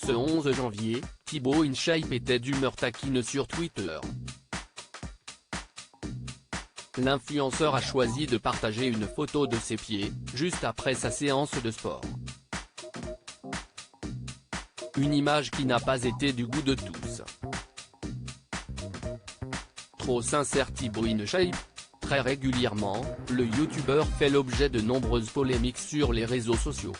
Ce 11 janvier, Thibaut InShape était d'humeur taquine sur Twitter. L'influenceur a choisi de partager une photo de ses pieds, juste après sa séance de sport. Une image qui n'a pas été du goût de tous. Trop sincère Thibaut InShape. Très régulièrement, le youtubeur fait l'objet de nombreuses polémiques sur les réseaux sociaux.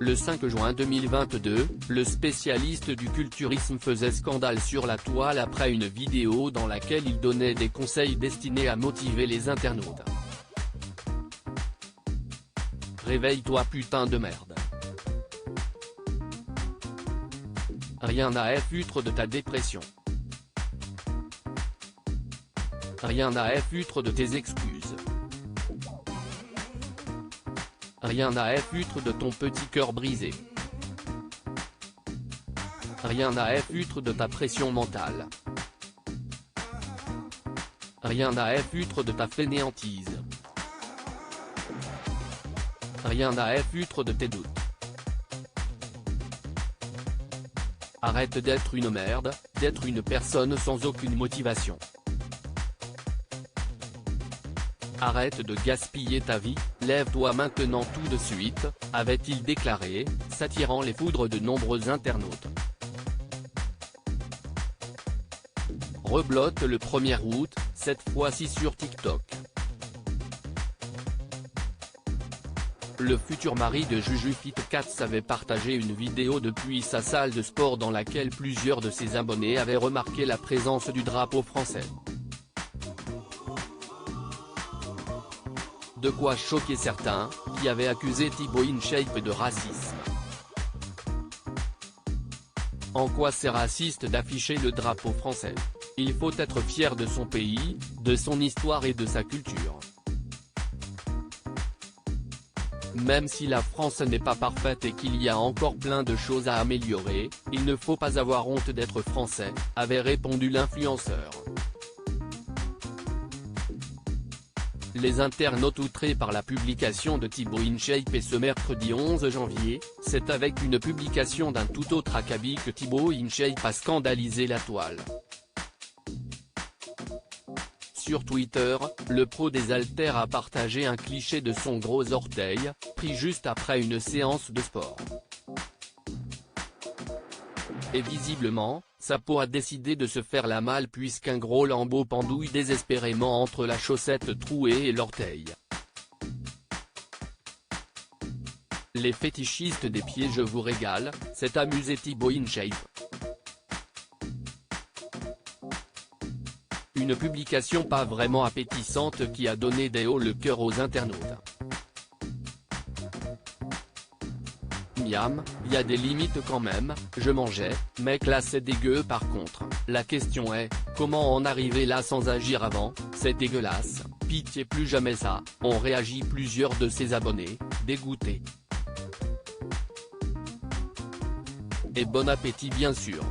Le 5 juin 2022, le spécialiste du culturisme faisait scandale sur la toile après une vidéo dans laquelle il donnait des conseils destinés à motiver les internautes. Réveille-toi putain de merde. Rien à foutre de ta dépression. Rien à foutre de tes excuses. Rien à foutre de ton petit cœur brisé. Rien à foutre de ta pression mentale. Rien à foutre de ta fainéantise. Rien à foutre de tes doutes. Arrête d'être une merde, d'être une personne sans aucune motivation. Arrête de gaspiller ta vie, lève-toi maintenant tout de suite, avait-il déclaré, s'attirant les foudres de nombreux internautes. Reblote le 1er août, cette fois-ci sur TikTok. Le futur mari de Juju Fit Cats avait partagé une vidéo depuis sa salle de sport dans laquelle plusieurs de ses abonnés avaient remarqué la présence du drapeau français. De quoi choquer certains, qui avaient accusé Thibaut InShape de racisme. En quoi c'est raciste d'afficher le drapeau français? Il faut être fier de son pays, de son histoire et de sa culture. Même si la France n'est pas parfaite et qu'il y a encore plein de choses à améliorer, il ne faut pas avoir honte d'être français, avait répondu l'influenceur. Les internautes outrés par la publication de Thibaut InShape et ce mercredi 11 janvier, c'est avec une publication d'un tout autre acabit que Thibaut InShape a scandalisé la toile. Sur Twitter, le pro des haltères a partagé un cliché de son gros orteil, pris juste après une séance de sport. Et visiblement, sa peau a décidé de se faire la malle puisqu'un gros lambeau pendouille désespérément entre la chaussette trouée et l'orteil. Les fétichistes des pieds, je vous régale, s'est amusé Thibaut InShape. Une publication pas vraiment appétissante qui a donné des hauts le cœur aux internautes. Miam, y a des limites quand même, je mangeais, mec là c'est dégueu par contre, la question est, comment en arriver là sans agir avant, c'est dégueulasse, pitié plus jamais ça, ont réagi plusieurs de ses abonnés, dégoûtés. Et bon appétit bien sûr.